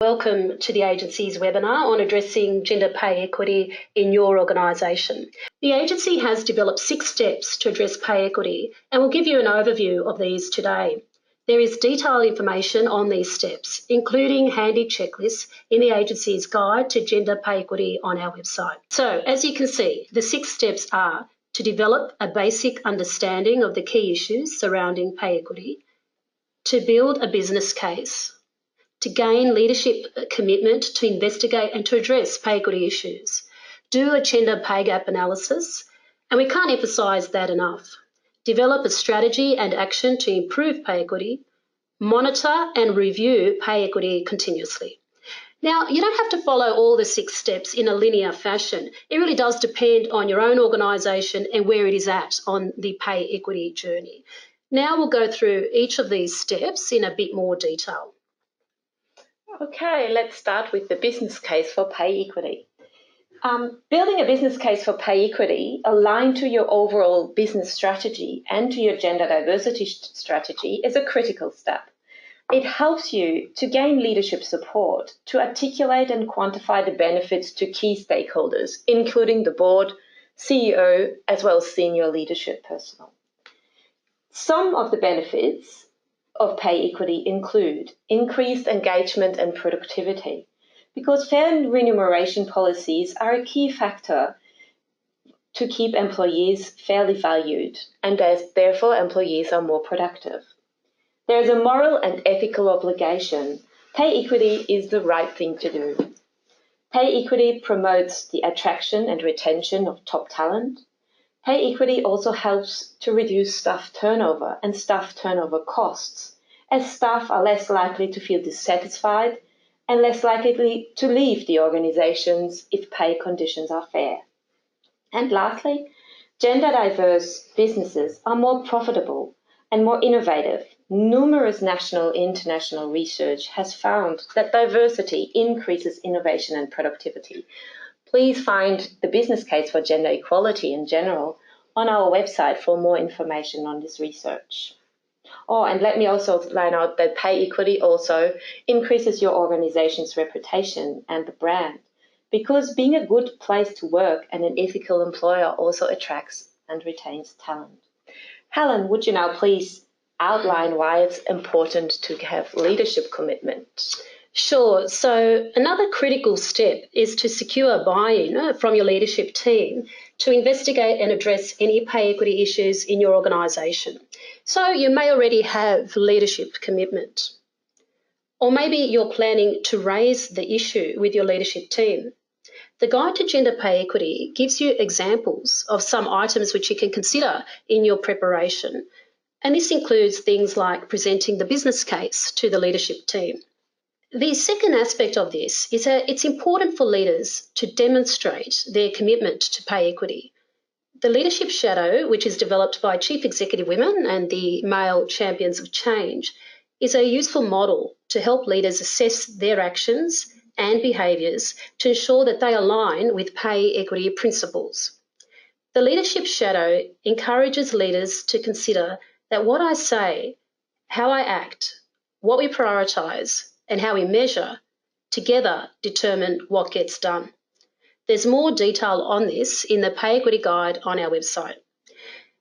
Welcome to the agency's webinar on addressing gender pay equity in your organisation. The agency has developed 6 steps to address pay equity and we'll give you an overview of these today. There is detailed information on these steps, including handy checklists in the agency's guide to gender pay equity on our website. So, as you can see, the 6 steps are to develop a basic understanding of the key issues surrounding pay equity, to build a business case, to gain leadership commitment to investigate and to address pay equity issues, do a gender pay gap analysis, and we can't emphasise that enough, develop a strategy and action to improve pay equity, monitor and review pay equity continuously. Now, you don't have to follow all the 6 steps in a linear fashion. It really does depend on your own organisation and where it is at on the pay equity journey. Now we'll go through each of these steps in a bit more detail. Okay, let's start with the business case for pay equity. Building a business case for pay equity aligned to your overall business strategy and to your gender diversity strategy is a critical step. It helps you to gain leadership support, to articulate and quantify the benefits to key stakeholders, including the board, CEO, as well as senior leadership personnel. Some of the benefits of pay equity include increased engagement and productivity, because fair remuneration policies are a key factor to keep employees fairly valued, and therefore employees are more productive. There is a moral and ethical obligation. Pay equity is the right thing to do. Pay equity promotes the attraction and retention of top talent. Pay equity also helps to reduce staff turnover and staff turnover costs, as staff are less likely to feel dissatisfied and less likely to leave the organizations if pay conditions are fair. And lastly, gender diverse businesses are more profitable and more innovative. Numerous national and international research has found that diversity increases innovation and productivity. Please find the business case for gender equality in general on our website for more information on this research. Oh, and let me also line out that pay equity also increases your organization's reputation and the brand, because being a good place to work and an ethical employer also attracts and retains talent. Helen, would you now please outline why it's important to have leadership commitment? Sure. So another critical step is to secure buy-in from your leadership team to investigate and address any pay equity issues in your organisation. So you may already have leadership commitment. Or maybe you're planning to raise the issue with your leadership team. The Guide to Gender Pay Equity gives you examples of some items which you can consider in your preparation. And this includes things like presenting the business case to the leadership team. The second aspect of this is that it's important for leaders to demonstrate their commitment to pay equity. The Leadership Shadow, which is developed by Chief Executive Women and the Male Champions of Change, is a useful model to help leaders assess their actions and behaviours to ensure that they align with pay equity principles. The Leadership Shadow encourages leaders to consider that what I say, how I act, what we prioritise, and how we measure together determine what gets done. There's more detail on this in the Pay Equity Guide on our website.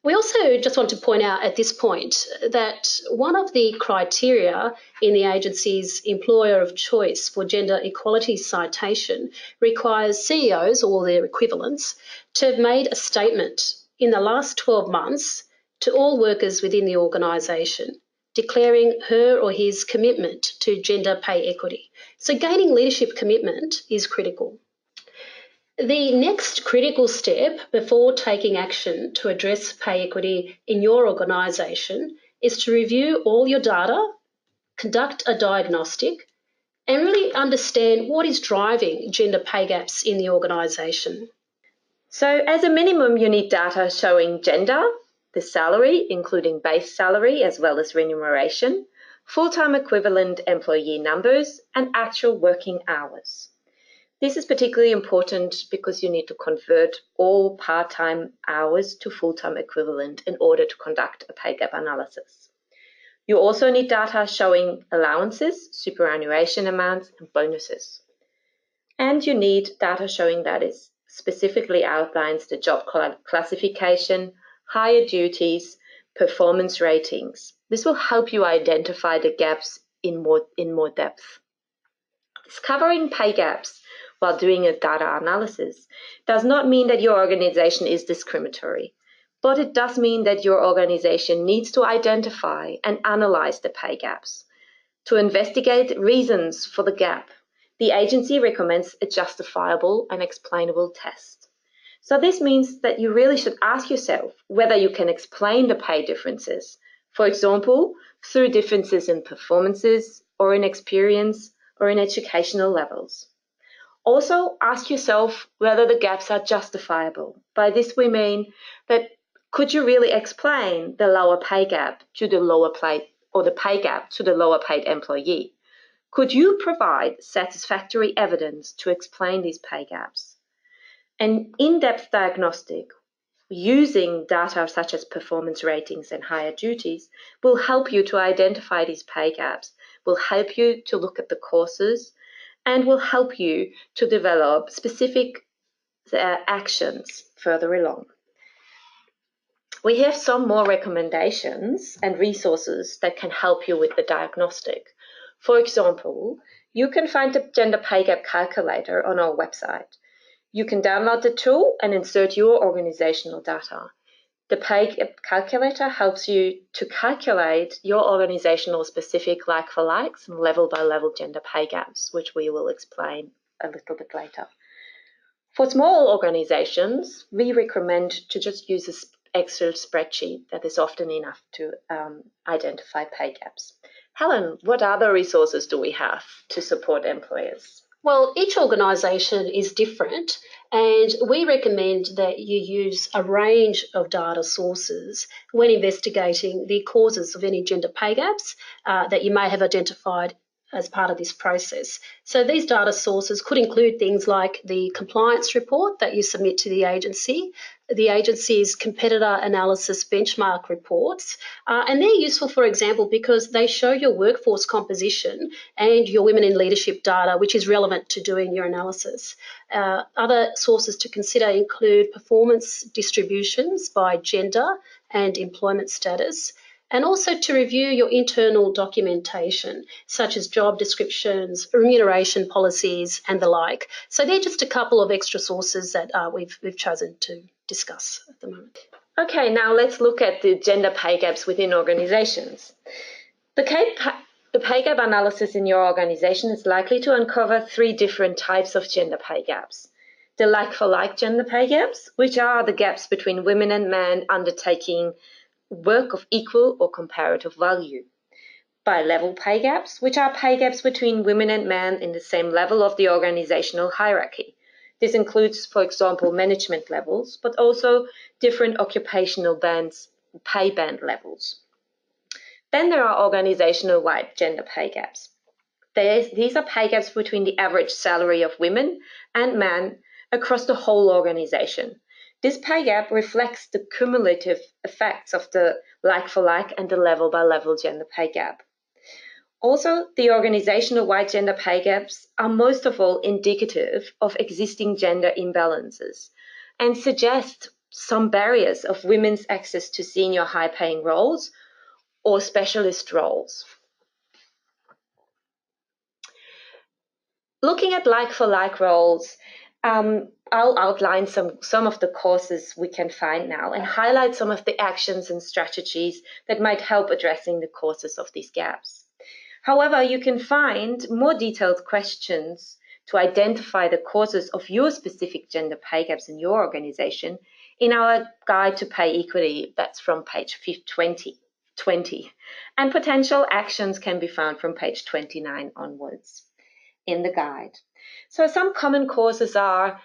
We also just want to point out at this point that one of the criteria in the agency's Employer of Choice for Gender Equality citation requires CEOs or their equivalents to have made a statement in the last 12 months to all workers within the organisation, declaring her or his commitment to gender pay equity. So gaining leadership commitment is critical. The next critical step before taking action to address pay equity in your organisation is to review all your data, conduct a diagnostic, and really understand what is driving gender pay gaps in the organisation. So as a minimum, you need data showing gender, the salary, including base salary as well as remuneration, full-time equivalent employee numbers, and actual working hours. This is particularly important because you need to convert all part-time hours to full-time equivalent in order to conduct a pay gap analysis. You also need data showing allowances, superannuation amounts, and bonuses. And you need data showing that it specifically outlines the job classification, higher duties, performance ratings. This will help you identify the gaps in more depth. Discovering pay gaps while doing a data analysis does not mean that your organization is discriminatory, but it does mean that your organization needs to identify and analyze the pay gaps. To investigate reasons for the gap, the agency recommends a justifiable and explainable test. So this means that you really should ask yourself whether you can explain the pay differences, for example, through differences in performances or in experience or in educational levels. Also, ask yourself whether the gaps are justifiable. By this we mean that could you really explain the lower pay gap to the lower paid or the pay gap to the lower paid employee? Could you provide satisfactory evidence to explain these pay gaps? An in-depth diagnostic using data such as performance ratings and higher duties will help you to identify these pay gaps, will help you to look at the causes, and will help you to develop specific actions further along. We have some more recommendations and resources that can help you with the diagnostic. For example, you can find the gender pay gap calculator on our website. You can download the tool and insert your organizational data. The pay gap calculator helps you to calculate your organizational specific like-for-likes and level-by-level gender pay gaps, which we will explain a little bit later. For small organizations, we recommend to just use an Excel spreadsheet that is often enough to identify pay gaps. Helen, what other resources do we have to support employers? Well, each organisation is different, and we recommend that you use a range of data sources when investigating the causes of any gender pay gaps that you may have identified as part of this process. So these data sources could include things like the compliance report that you submit to the agency's competitor analysis benchmark reports, and they're useful, for example, because they show your workforce composition and your women in leadership data, which is relevant to doing your analysis. Other sources to consider include performance distributions by gender and employment status, and also to review your internal documentation, such as job descriptions, remuneration policies, and the like. So they're just a couple of extra sources that we've chosen to discuss at the moment. Okay, now let's look at the gender pay gaps within organizations. The pay gap analysis in your organization is likely to uncover 3 different types of gender pay gaps. The like-for-like gender pay gaps, which are the gaps between women and men undertaking work of equal or comparative value. By level pay gaps, which are pay gaps between women and men in the same level of the organizational hierarchy. This includes, for example, management levels, but also different occupational bands, pay band levels. Then there are organizational-wide gender pay gaps. These are pay gaps between the average salary of women and men across the whole organization. This pay gap reflects the cumulative effects of the like-for-like and the level-by-level gender pay gap. Also, the organizational-wide gender pay gaps are most of all indicative of existing gender imbalances and suggest some barriers of women's access to senior high-paying roles or specialist roles. Looking at like-for-like roles, I'll outline some of the causes we can find now and highlight some of the actions and strategies that might help addressing the causes of these gaps. However, you can find more detailed questions to identify the causes of your specific gender pay gaps in your organization in our Guide to Pay Equity, that's from page 20. And potential actions can be found from page 29 onwards in the guide. So some common causes are,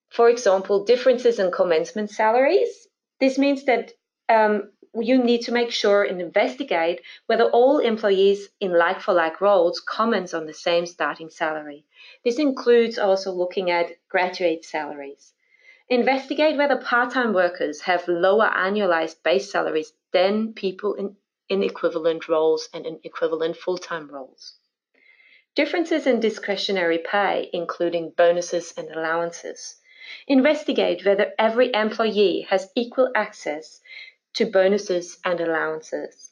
for example, differences in commencement salaries. This means that you need to make sure and investigate whether all employees in like-for-like roles commence on the same starting salary. This includes also looking at graduate salaries. Investigate whether part-time workers have lower annualized base salaries than people in equivalent roles and in equivalent full-time roles. Differences in discretionary pay, including bonuses and allowances. Investigate whether every employee has equal access to bonuses and allowances.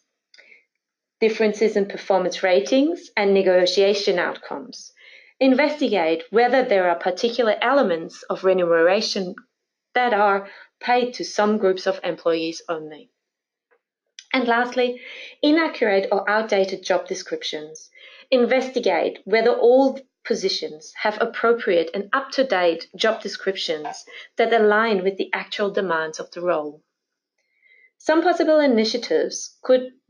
Differences in performance ratings and negotiation outcomes. Investigate whether there are particular elements of remuneration that are paid to some groups of employees only. And lastly, inaccurate or outdated job descriptions. Investigate whether all positions have appropriate and up-to-date job descriptions that align with the actual demands of the role. Some possible initiatives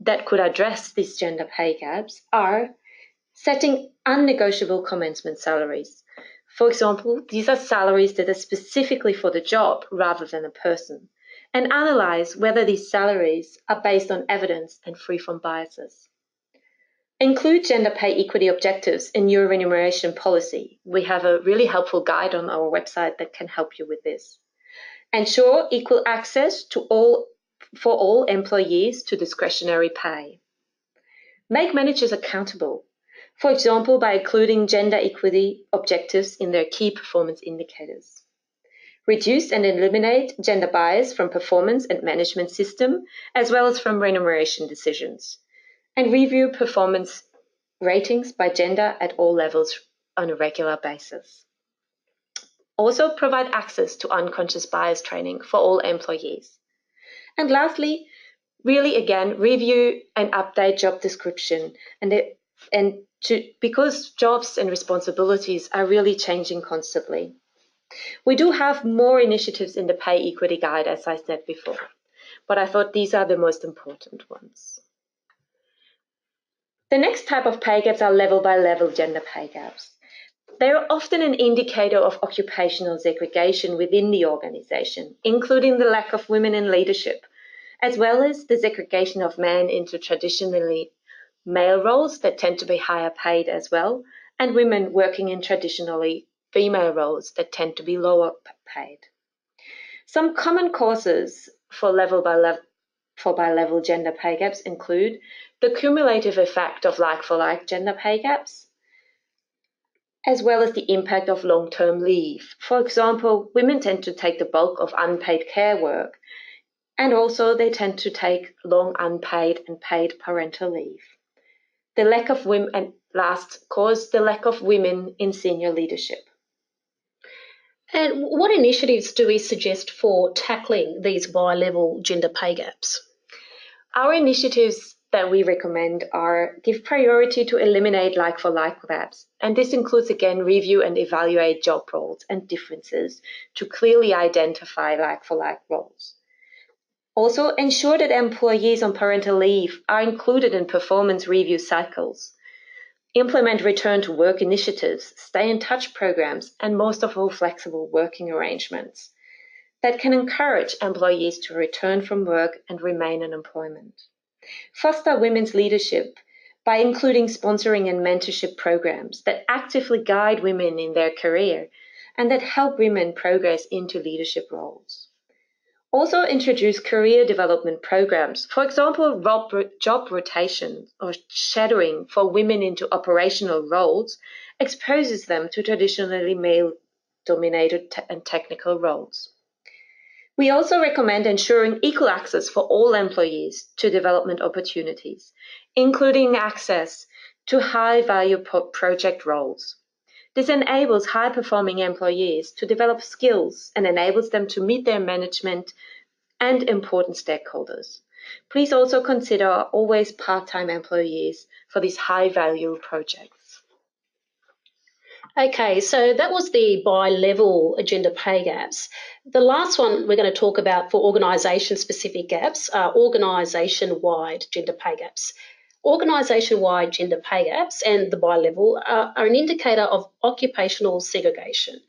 that could address these gender pay gaps are setting unnegotiable commencement salaries. For example, these are salaries that are specifically for the job rather than a person, and analyze whether these salaries are based on evidence and free from biases. Include gender pay equity objectives in your remuneration policy. We have a really helpful guide on our website that can help you with this. Ensure equal access for all employees to discretionary pay. Make managers accountable, for example, by including gender equity objectives in their key performance indicators. Reduce and eliminate gender bias from performance and management system, as well as from remuneration decisions. And review performance ratings by gender at all levels on a regular basis. Also, provide access to unconscious bias training for all employees. And lastly, really again, review and update job description because jobs and responsibilities are really changing constantly. We do have more initiatives in the Pay Equity Guide, as I said before, but I thought these are the most important ones. The next type of pay gaps are level-by-level gender pay gaps. They are often an indicator of occupational segregation within the organization, including the lack of women in leadership, as well as the segregation of men into traditionally male roles that tend to be higher paid as well, and women working in traditionally female roles that tend to be lower paid. Some common causes for level gender pay gaps include the cumulative effect of like-for-like gender pay gaps, as well as the impact of long-term leave. For example, women tend to take the bulk of unpaid care work, and also they tend to take long unpaid and paid parental leave. The lack of women, and last cause, the lack of women in senior leadership. And what initiatives do we suggest for tackling these bi-level gender pay gaps? Our initiatives that we recommend are give priority to eliminate like-for-like gaps, and this includes again review and evaluate job roles and differences to clearly identify like-for-like roles. Also, ensure that employees on parental leave are included in performance review cycles. Implement return to work initiatives, stay in touch programs, and most of all, flexible working arrangements that can encourage employees to return from work and remain in employment. Foster women's leadership by including sponsoring and mentorship programs that actively guide women in their career and that help women progress into leadership roles. Also introduce career development programs, for example, job rotation or shadowing for women into operational roles exposes them to traditionally male-dominated and technical roles. We also recommend ensuring equal access for all employees to development opportunities, including access to high-value project roles. This enables high-performing employees to develop skills and enables them to meet their management and important stakeholders. Please also consider always part-time employees for these high-value projects. Okay, so that was the bi-level gender pay gaps. The last one we're going to talk about for organisation-specific gaps are organisation-wide gender pay gaps. Organisation-wide gender pay gaps and the bi-level are an indicator of occupational segregation.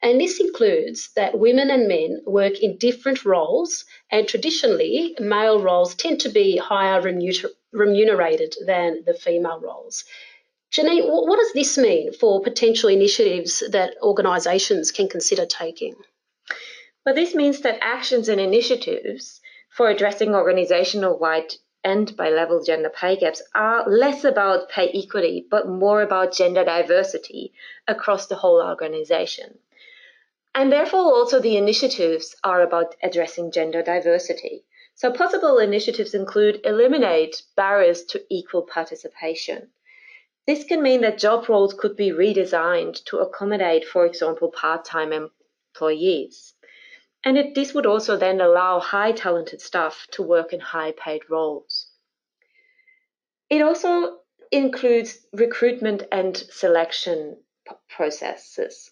And this includes that women and men work in different roles, and traditionally, male roles tend to be higher remunerated than the female roles. Janine, what does this mean for potential initiatives that organisations can consider taking? Well, this means that actions and initiatives for addressing organisational-wide and by level gender pay gaps are less about pay equity, but more about gender diversity across the whole organization. And therefore, also the initiatives are about addressing gender diversity. So possible initiatives include eliminate barriers to equal participation. This can mean that job roles could be redesigned to accommodate, for example, part-time employees. And this would also then allow high talented staff to work in high paid roles. It also includes recruitment and selection processes.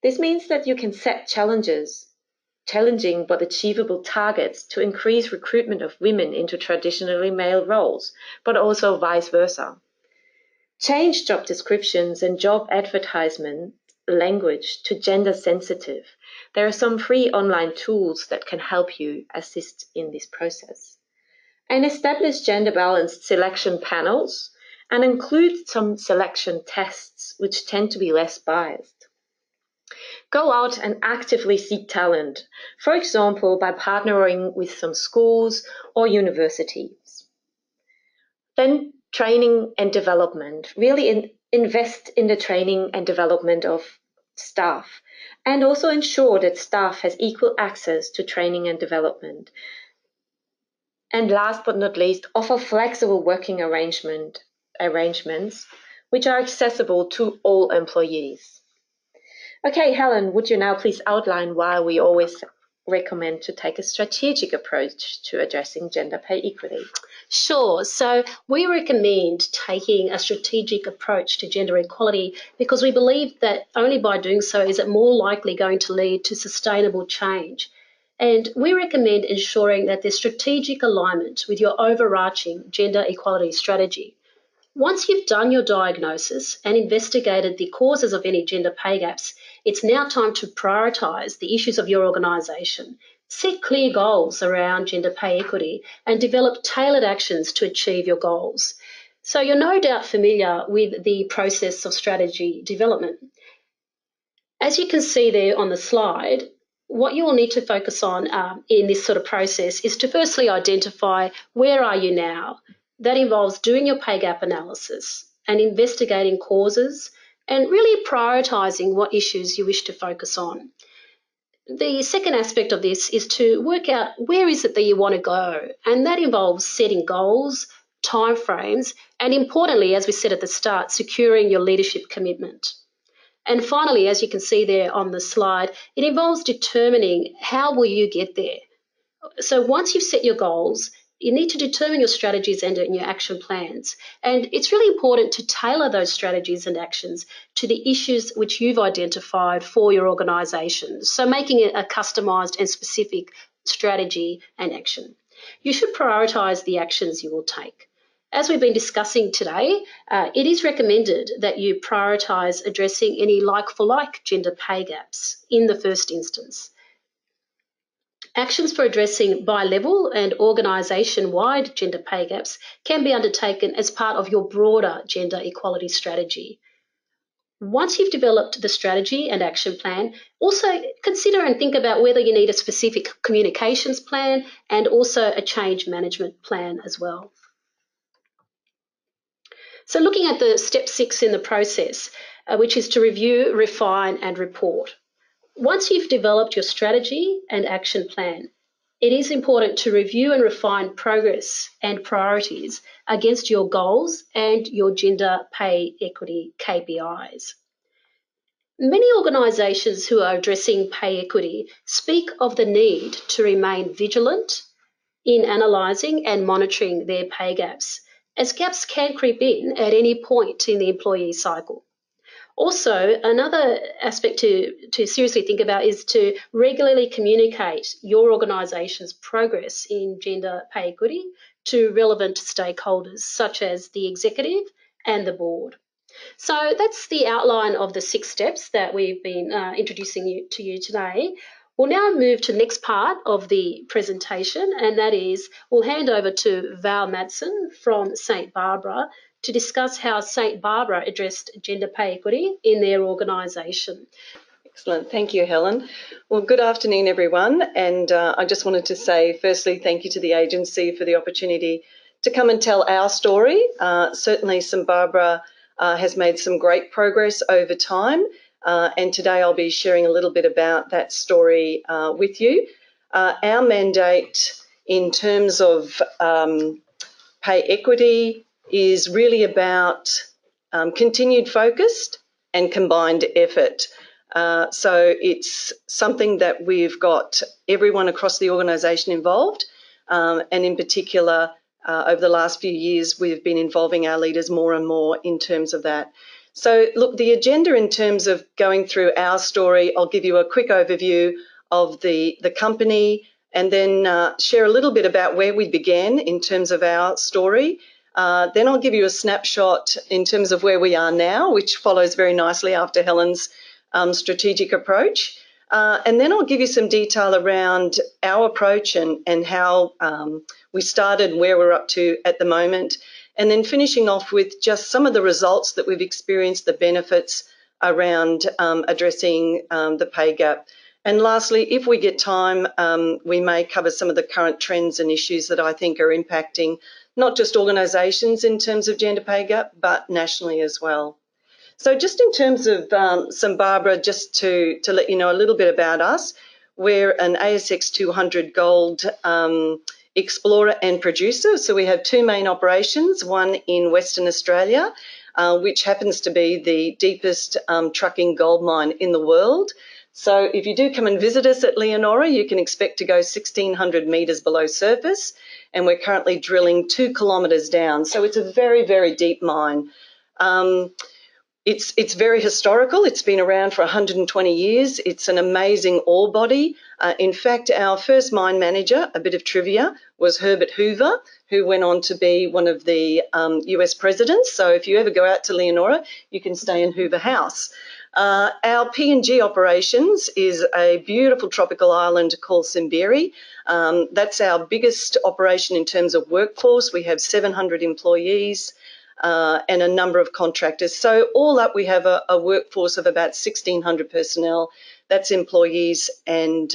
This means that you can set challenging but achievable targets to increase recruitment of women into traditionally male roles, but also vice versa. Change job descriptions and job advertisement language to gender sensitive. There are some free online tools that can help you assist in this process. And establish gender balanced selection panels and include some selection tests which tend to be less biased. Go out and actively seek talent, for example, by partnering with some schools or universities. Then training and development. Really invest in the training and development of staff, and also ensure that staff has equal access to training and development. And last but not least, offer flexible working arrangements which are accessible to all employees. Okay, Helen, would you now please outline why we always recommend to take a strategic approach to addressing gender pay equity? Sure. So we recommend taking a strategic approach to gender equality because we believe that only by doing so is it more likely going to lead to sustainable change. And we recommend ensuring that there's strategic alignment with your overarching gender equality strategy. Once you've done your diagnosis and investigated the causes of any gender pay gaps, it's now time to prioritise the issues of your organisation, set clear goals around gender pay equity, and develop tailored actions to achieve your goals. So you're no doubt familiar with the process of strategy development. As you can see there on the slide, what you will need to focus on in this sort of process is to firstly identify where are you now. That involves doing your pay gap analysis and investigating causes and really prioritising what issues you wish to focus on. The second aspect of this is to work out where is it that you want to go, and that involves setting goals, timeframes, and importantly, as we said at the start, securing your leadership commitment. And finally, as you can see there on the slide, it involves determining how will you get there. So once you've set your goals, you need to determine your strategies and your action plans. And it's really important to tailor those strategies and actions to the issues which you've identified for your organisation. So making it a customised and specific strategy and action. You should prioritise the actions you will take. As we've been discussing today, it is recommended that you prioritise addressing any like-for-like gender pay gaps in the first instance. Actions for addressing bi-level and organisation-wide gender pay gaps can be undertaken as part of your broader gender equality strategy. Once you've developed the strategy and action plan, also consider and think about whether you need a specific communications plan and also a change management plan as well. So looking at the step 6 in the process, which is to review, refine and report. Once you've developed your strategy and action plan, it is important to review and refine progress and priorities against your goals and your gender pay equity KPIs. Many organisations who are addressing pay equity speak of the need to remain vigilant in analysing and monitoring their pay gaps, as gaps can creep in at any point in the employee cycle. Also, another aspect to seriously think about is to regularly communicate your organisation's progress in gender pay equity to relevant stakeholders, such as the executive and the board. So that's the outline of the 6 steps that we've been introducing to you today. We'll now move to the next part of the presentation, and that is we'll hand over to Val Madsen from St Barbara to discuss how St Barbara addressed gender pay equity in their organisation. Excellent. Thank you, Helen. Well, good afternoon, everyone. And I just wanted to say, firstly, thank you to the agency for the opportunity to come and tell our story. Certainly St Barbara has made some great progress over time, and today I'll be sharing a little bit about that story with you. Our mandate in terms of pay equity is really about continued focus and combined effort. So it's something that we've got everyone across the organisation involved, and in particular, over the last few years, we've been involving our leaders more and more in terms of that. So look, the agenda in terms of going through our story, I'll give you a quick overview of the company, and then share a little bit about where we began in terms of our story. Then I'll give you a snapshot in terms of where we are now, which follows very nicely after Helen's strategic approach. And then I'll give you some detail around our approach and how we started, where we're up to at the moment, and then finishing off with just some of the results that we've experienced, the benefits around addressing the pay gap. And lastly, if we get time, we may cover some of the current trends and issues that I think are impacting not just organisations in terms of gender pay gap, but nationally as well. So just in terms of St Barbara, just to let you know a little bit about us, we're an ASX 200 Gold explorer and producer. So we have two main operations, one in Western Australia, which happens to be the deepest trucking gold mine in the world. So if you do come and visit us at Leonora, you can expect to go 1,600 metres below surface, and we're currently drilling 2 kilometres down. So it's a very, very deep mine. It's very historical. It's been around for 120 years. It's an amazing ore body. In fact, our first mine manager, a bit of trivia, was Herbert Hoover, who went on to be one of the US presidents. So if you ever go out to Leonora, you can stay in Hoover House. Our PNG operations is a beautiful tropical island called Simberi. That's our biggest operation in terms of workforce. We have 700 employees and a number of contractors. So all up, we have a workforce of about 1,600 personnel. That's employees and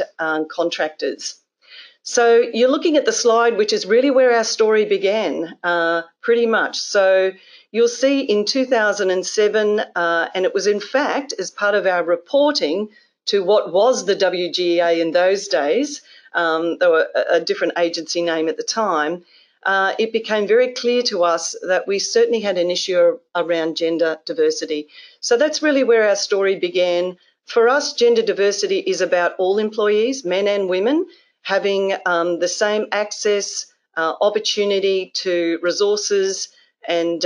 contractors. So you're looking at the slide, which is really where our story began, pretty much. So you'll see in 2007, and it was in fact as part of our reporting to what was the WGEA in those days, they were a different agency name at the time, it became very clear to us that we certainly had an issue around gender diversity. So that's really where our story began. For us, gender diversity is about all employees, men and women, having the same access, opportunity to resources and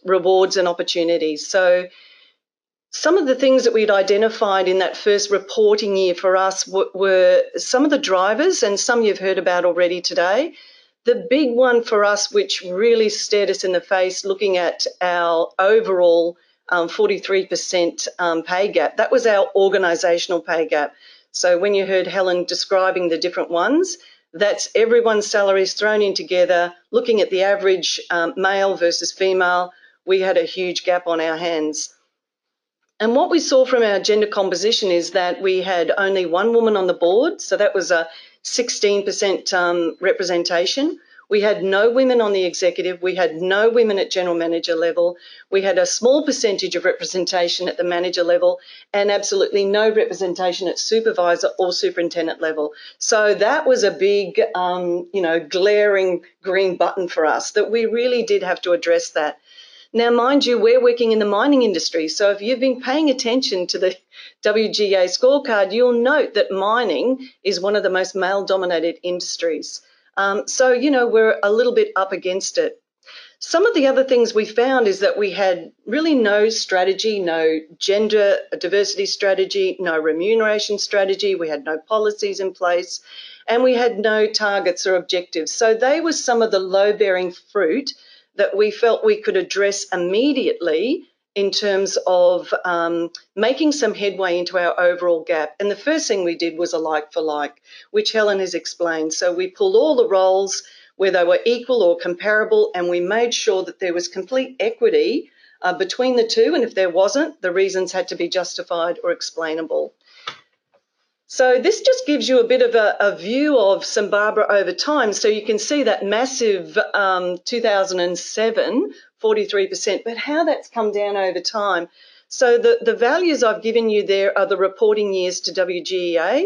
rewards and opportunities. So some of the things that we'd identified in that first reporting year for us were some of the drivers, and some you've heard about already today. The big one for us, which really stared us in the face, looking at our overall 43% pay gap, that was our organisational pay gap. So when you heard Helen describing the different ones, that's everyone's salaries thrown in together, looking at the average male versus female, we had a huge gap on our hands. And what we saw from our gender composition is that we had only one woman on the board, so that was a 16% representation. We had no women on the executive. We had no women at general manager level. We had a small percentage of representation at the manager level and absolutely no representation at supervisor or superintendent level. So that was a big, glaring green button for us that we really did have to address that. Now, mind you, we're working in the mining industry. So if you've been paying attention to the WGA scorecard, you'll note that mining is one of the most male-dominated industries. So, we're a little bit up against it. Some of the other things we found is that we had really no strategy, no gender diversity strategy, no remuneration strategy. We had no policies in place, and we had no targets or objectives. So they were some of the low-bearing fruit that we felt we could address immediately in terms of making some headway into our overall gap. And the first thing we did was a like for like, which Helen has explained. So we pulled all the roles where they were equal or comparable, and we made sure that there was complete equity between the two. And if there wasn't, the reasons had to be justified or explainable. So this just gives you a bit of a view of St Barbara over time. So you can see that massive 2007, 43%, but how that's come down over time. So the values I've given you there are the reporting years to WGEA.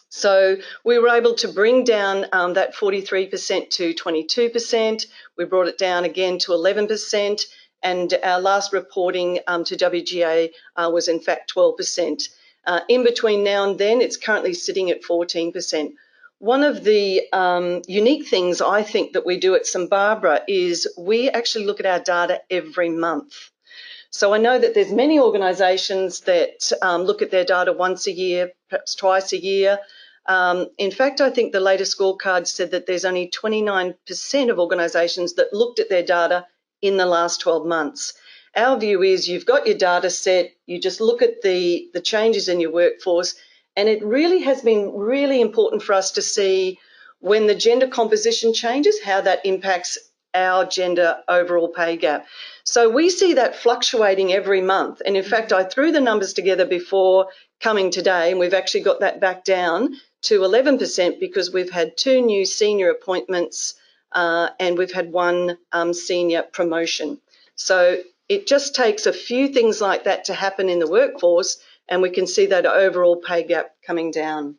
So we were able to bring down that 43% to 22%. We brought it down again to 11%. And our last reporting to WGA was in fact 12%. In between now and then, it's currently sitting at 14%. One of the unique things I think that we do at St Barbara is we actually look at our data every month. So I know that there's many organisations that look at their data once a year, perhaps twice a year. In fact, I think the latest scorecard said that there's only 29% of organisations that looked at their data in the last 12 months. Our view is you've got your data set, you just look at the changes in your workforce, and it really has been really important for us to see when the gender composition changes, how that impacts our gender overall pay gap. So we see that fluctuating every month. And in fact, I threw the numbers together before coming today, and we've actually got that back down to 11% because we've had 2 new senior appointments and we've had 1 senior promotion. So it just takes a few things like that to happen in the workforce, and we can see that overall pay gap coming down.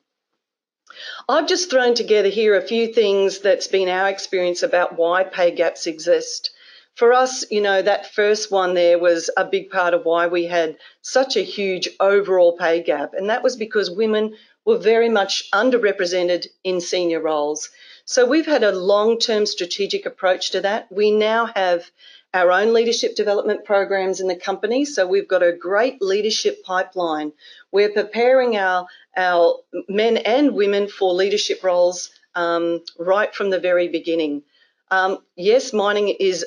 I've just thrown together here a few things that's been our experience about why pay gaps exist. For us, you know, that first one there was a big part of why we had such a huge overall pay gap, and that was because women were very much underrepresented in senior roles. So we've had a long-term strategic approach to that. We now have our own leadership development programs in the company, so we've got a great leadership pipeline. We're preparing our men and women for leadership roles right from the very beginning. Yes, mining is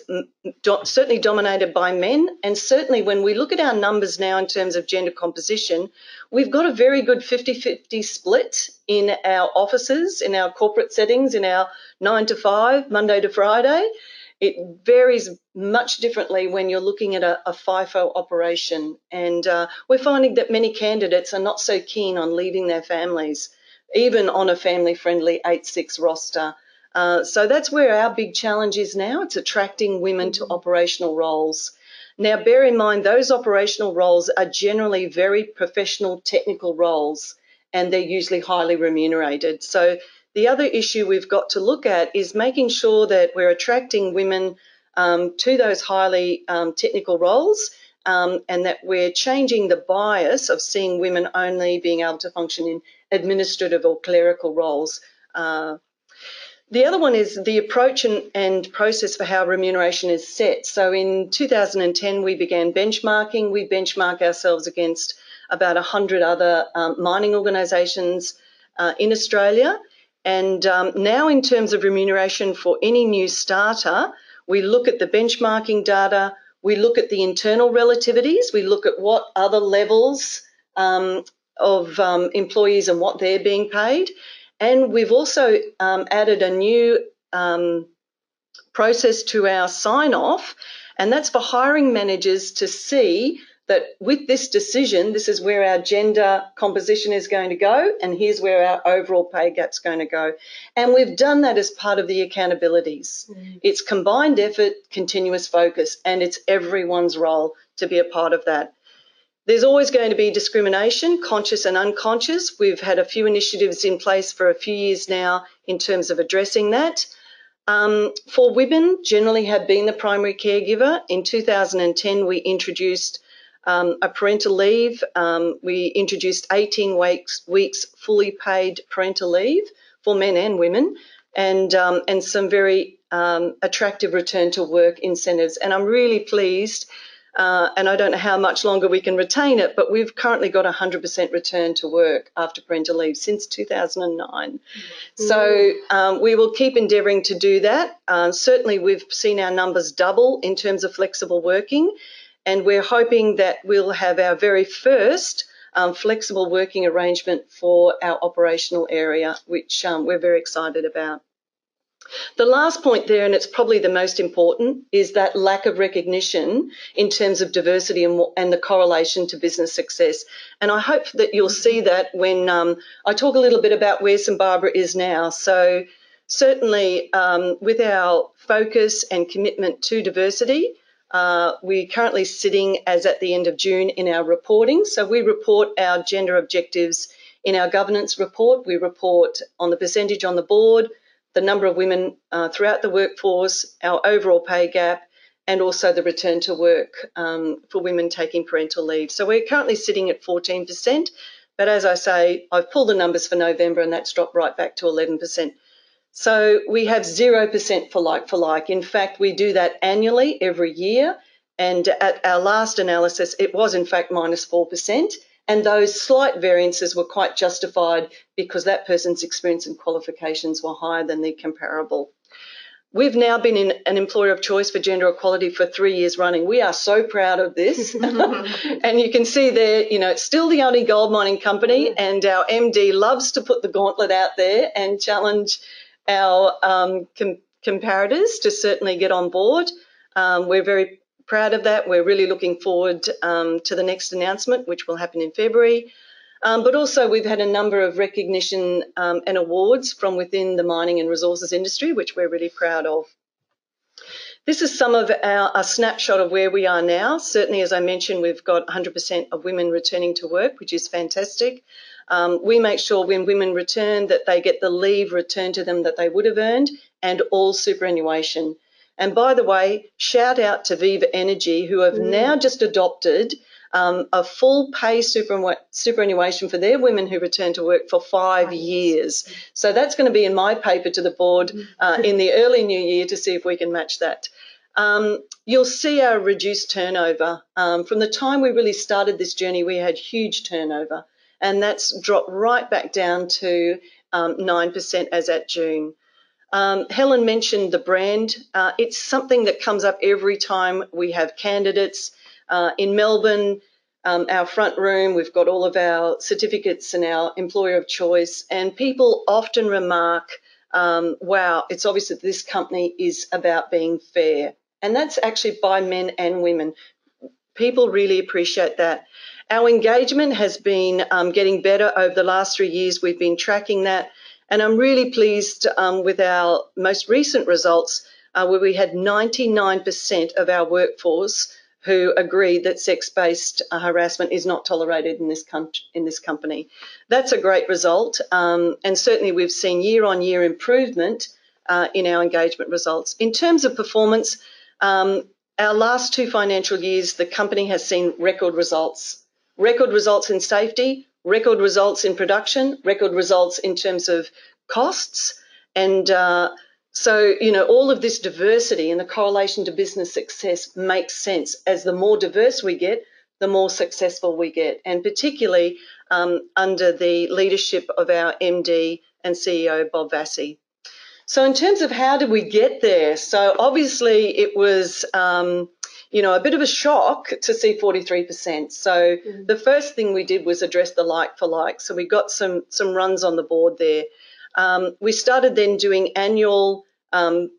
certainly dominated by men, and certainly when we look at our numbers now in terms of gender composition, we've got a very good 50-50 split in our offices, in our corporate settings, in our 9 to 5, Monday to Friday. It varies much differently when you're looking at a FIFO operation, and we're finding that many candidates are not so keen on leaving their families, even on a family-friendly 8-6 roster. So that's where our big challenge is now. It's attracting women to operational roles. Now, bear in mind, those operational roles are generally very professional, technical roles, and they're usually highly remunerated. So the other issue we've got to look at is making sure that we're attracting women to those highly technical roles and that we're changing the bias of seeing women only being able to function in administrative or clerical roles. The other one is the approach and process for how remuneration is set. So in 2010, we began benchmarking. We benchmark ourselves against about 100 other mining organisations in Australia. And now in terms of remuneration for any new starter, we look at the benchmarking data, we look at the internal relativities, we look at what other levels of employees and what they're being paid. And we've also added a new process to our sign-off, and that's for hiring managers to see that with this decision, this is where our gender composition is going to go, and here's where our overall pay gap's going to go. And we've done that as part of the accountabilities. It's combined effort, continuous focus, and it's everyone's role to be a part of that. There's always going to be discrimination, conscious and unconscious. We've had a few initiatives in place for a few years now in terms of addressing that. For women, generally have been the primary caregiver. In 2010, we introduced a parental leave. We introduced 18 weeks fully paid parental leave for men and women, and some very attractive return to work incentives. And I'm really pleased, and I don't know how much longer we can retain it, but we've currently got 100% return to work after parental leave since 2009. So we will keep endeavouring to do that. Certainly we've seen our numbers double in terms of flexible working, and we're hoping that we'll have our very first flexible working arrangement for our operational area, which we're very excited about. The last point there, and it's probably the most important, is that lack of recognition in terms of diversity and the correlation to business success. And I hope that you'll see that when I talk a little bit about where St Barbara is now. So certainly with our focus and commitment to diversity, we're currently sitting as at the end of June in our reporting. So we report our gender objectives in our governance report. We report on the percentage on the board, the number of women throughout the workforce, our overall pay gap, and also the return to work for women taking parental leave. So we're currently sitting at 14%, but as I say, I've pulled the numbers for November and that's dropped right back to 11%. So we have 0% for like. In fact, we do that annually every year. And at our last analysis, it was in fact minus 4%. And those slight variances were quite justified because that person's experience and qualifications were higher than the comparable. We've now been an employer of choice for gender equality for 3 years running. We are so proud of this. And you can see there, you know, it's still the only gold mining company, and our MD loves to put the gauntlet out there and challenge our comparators to certainly get on board. We're very proud of that. We're really looking forward to the next announcement, which will happen in February. But also we've had a number of recognition and awards from within the mining and resources industry, which we're really proud of. This is some of a snapshot of where we are now. Certainly, as I mentioned, we've got 100% of women returning to work, which is fantastic. We make sure when women return that they get the leave returned to them that they would have earned, and all superannuation. And by the way, shout out to Viva Energy, who have now just adopted a full pay superannuation for their women who return to work for 5 years. So that's going to be in my paper to the board in the early new year to see if we can match that. You'll see our reduced turnover. From the time we really started this journey, we had huge turnover, and that's dropped right back down to 9% as at June. Helen mentioned the brand. It's something that comes up every time we have candidates. In Melbourne, our front room, we've got all of our certificates and our employer of choice, and people often remark, wow, it's obvious that this company is about being fair. And that's actually by men and women. People really appreciate that. Our engagement has been getting better over the last 3 years. We've been tracking that. And I'm really pleased with our most recent results where we had 99% of our workforce who agreed that sex-based harassment is not tolerated in this company. That's a great result, and certainly we've seen year-on-year improvement in our engagement results. In terms of performance, our last 2 financial years, the company has seen record results in safety, record results in production, record results in terms of costs, and so, you know, all of this diversity and the correlation to business success makes sense. As the more diverse we get, the more successful we get, and particularly under the leadership of our MD and CEO, Bob Vassie. So in terms of how did we get there? So obviously it was, you know, a bit of a shock to see 43%. So the first thing we did was address the like for like. So we got some runs on the board there. We started then doing annual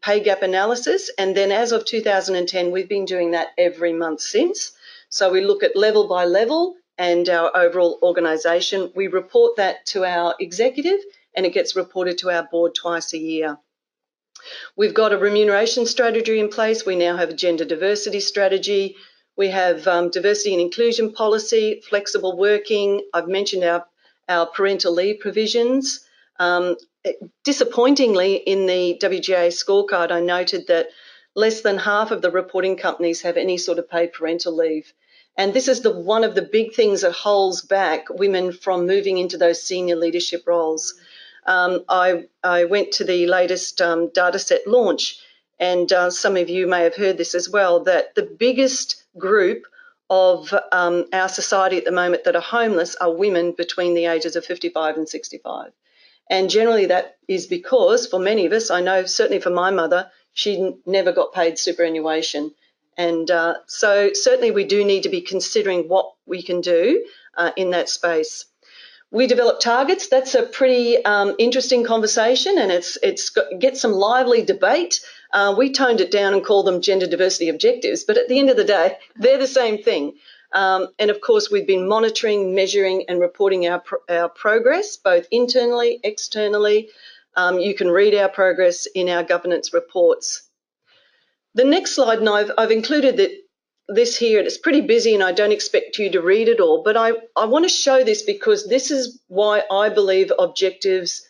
pay gap analysis, and then as of 2010, we've been doing that every month since. So we look at level by level and our overall organisation. We report that to our executive, and it gets reported to our board twice a year. We've got a remuneration strategy in place. We now have a gender diversity strategy. We have diversity and inclusion policy, flexible working. I've mentioned our parental leave provisions. Disappointingly, in the WGA scorecard, I noted that less than half of the reporting companies have any sort of paid parental leave. And this is one of the big things that holds back women from moving into those senior leadership roles. I went to the latest data set launch, and some of you may have heard this as well, that the biggest group of our society at the moment that are homeless are women between the ages of 55 and 65. And generally that is because, for many of us, I know certainly for my mother, she never got paid superannuation. And so certainly we do need to be considering what we can do in that space. We develop targets. That's a pretty interesting conversation, and gets some lively debate. We toned it down and called them gender diversity objectives, but at the end of the day, they're the same thing. And of course, we've been monitoring, measuring, and reporting our progress, both internally, externally. You can read our progress in our governance reports. The next slide, and I've included this here, and it's pretty busy and I don't expect you to read it all, but I want to show this because this is why I believe objectives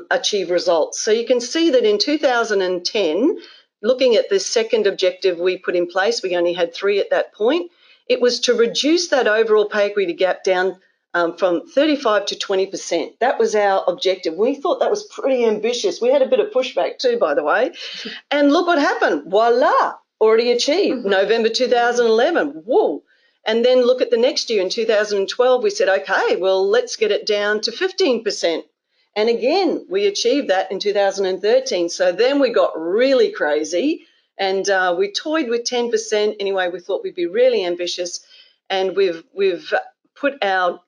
achieve results. So you can see that in 2010, looking at the second objective we put in place, we only had 3 at that point, it was to reduce that overall pay equity gap down from 35 to 20%. That was our objective. We thought that was pretty ambitious. We had a bit of pushback too, by the way. And look what happened. Voila, already achieved. November 2011. Whoa. And then look at the next year in 2012, we said, okay, well, let's get it down to 15%. And again, we achieved that in 2013. So then we got really crazy and we toyed with 10%. Anyway, we thought we'd be really ambitious, and we've put our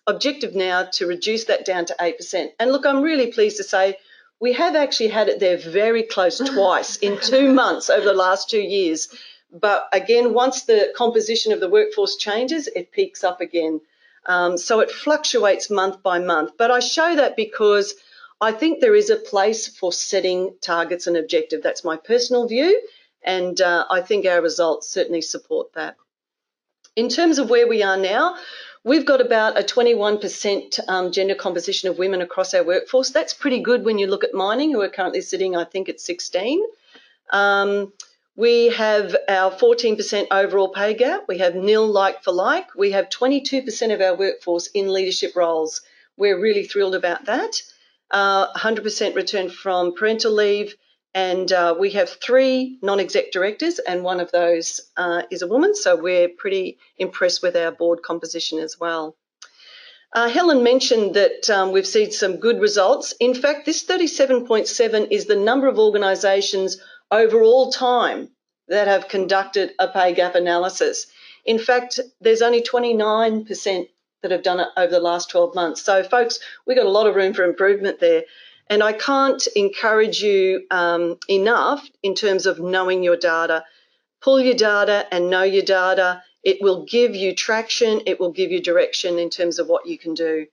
objective now to reduce that down to 8%. And look, I'm really pleased to say we have actually had it there very close twice in 2 months over the last 2 years. But again, once the composition of the workforce changes, it peaks up again. So it fluctuates month by month. But I show that because I think there is a place for setting targets and objectives. That's my personal view, and I think our results certainly support that. In terms of where we are now, we've got about a 21% gender composition of women across our workforce. That's pretty good when you look at mining, who are currently sitting, I think, at 16. We have our 14% overall pay gap. We have nil like for like. We have 22% of our workforce in leadership roles. We're really thrilled about that. 100% return from parental leave. And we have 3 non-exec directors, and one of those is a woman. So we're pretty impressed with our board composition as well. Helen mentioned that we've seen some good results. In fact, this 37.7 is the number of organisations over all time that have conducted a pay gap analysis. In fact, there's only 29% that have done it over the last 12 months. So, folks, we've got a lot of room for improvement there. And I can't encourage you enough in terms of knowing your data. Pull your data and know your data. It will give you traction. It will give you direction in terms of what you can do.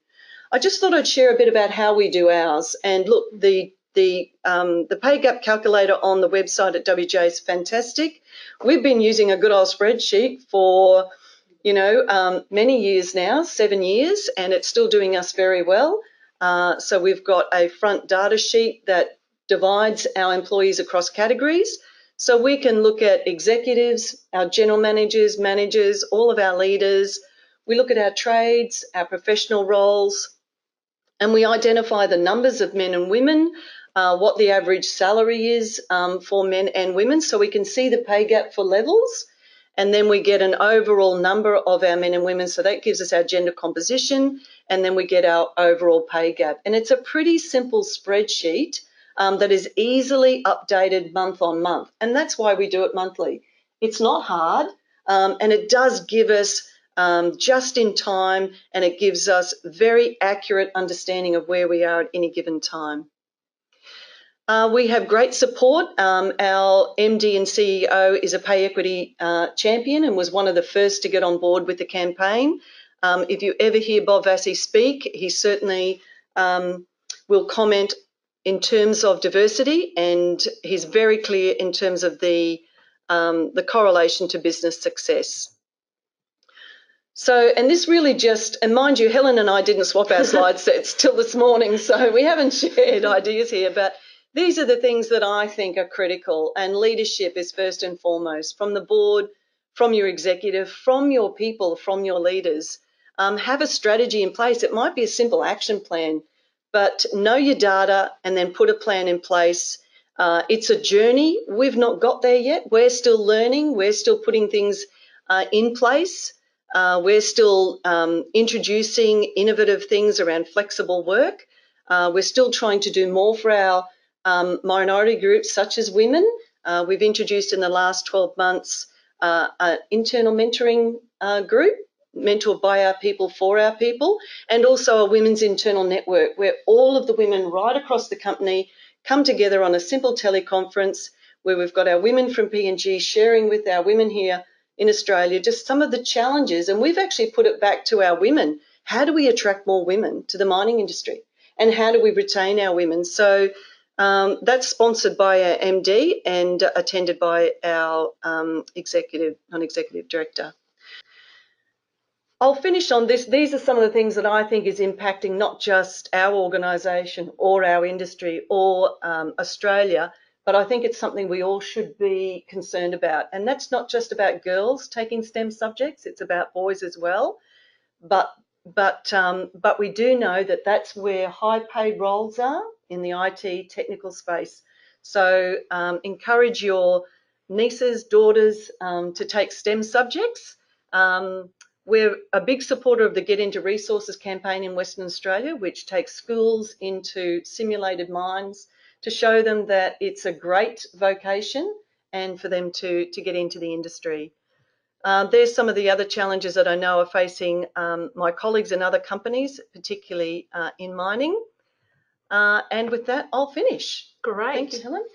I just thought I'd share a bit about how we do ours. And look, the pay gap calculator on the website at WJ is fantastic. We've been using a good old spreadsheet for, many years now, 7 years, and it's still doing us very well. So we've got a front data sheet that divides our employees across categories. So we can look at executives, our general managers, all of our leaders. We look at our trades, our professional roles, and we identify the numbers of men and women, what the average salary is for men and women, so we can see the pay gap for levels. And then we get an overall number of our men and women, so that gives us our gender composition, and then we get our overall pay gap. And it's a pretty simple spreadsheet that is easily updated month on month, and that's why we do it monthly. It's not hard, and it does give us just in time, and it gives us very accurate understanding of where we are at any given time. We have great support. Our MD and CEO is a pay equity champion and was one of the first to get on board with the campaign. If you ever hear Bob Vassie speak, he certainly will comment in terms of diversity, and he's very clear in terms of the correlation to business success. So, and this really just, and mind you, Helen and I didn't swap our slide sets till this morning, so we haven't shared ideas here, but these are the things that I think are critical, and leadership is first and foremost, from the board, from your executive, from your people, from your leaders. Have a strategy in place. It might be a simple action plan, but know your data and then put a plan in place. It's a journey. We've not got there yet. We're still learning. We're still putting things in place. We're still introducing innovative things around flexible work. We're still trying to do more for our minority groups such as women. We've introduced in the last 12 months an internal mentoring group. mentored by our people for our people, and also a women's internal network where all of the women right across the company come together on a simple teleconference where we've got our women from P&G sharing with our women here in Australia just some of the challenges. And we've actually put it back to our women. How do we attract more women to the mining industry? And how do we retain our women? So that's sponsored by our MD and attended by our non-executive director. I'll finish on this. These are some of the things that I think is impacting not just our organisation or our industry or Australia, but I think it's something we all should be concerned about. And that's not just about girls taking STEM subjects, it's about boys as well. But we do know that that's where high-paid roles are in the IT technical space. So encourage your nieces, daughters to take STEM subjects. We're a big supporter of the Get Into Resources campaign in Western Australia, which takes schools into simulated mines to show them that it's a great vocation and for them to get into the industry. There's some of the other challenges that I know are facing my colleagues in other companies, particularly in mining. And with that, I'll finish. Great. Thank you, Helen.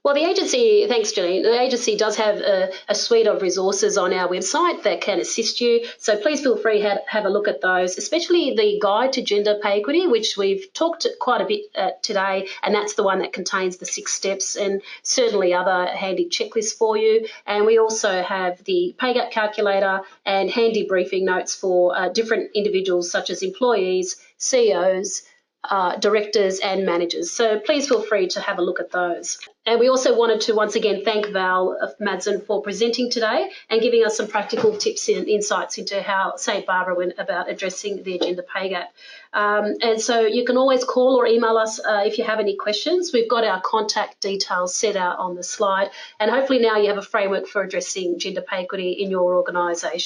Well, the agency, thanks, Janine, the agency does have a suite of resources on our website that can assist you. So please feel free to have a look at those, especially the Guide to Gender Pay Equity, which we've talked quite a bit today, and that's the one that contains the 6 steps and certainly other handy checklists for you. And we also have the pay gap calculator and handy briefing notes for different individuals such as employees, CEOs, directors and managers. So please feel free to have a look at those. And we also wanted to once again thank Val Madsen for presenting today and giving us some practical tips and insights into how St. Barbara went about addressing the gender pay gap. And so you can always call or email us if you have any questions. We've got our contact details set out on the slide, and hopefully now you have a framework for addressing gender pay equity in your organisation.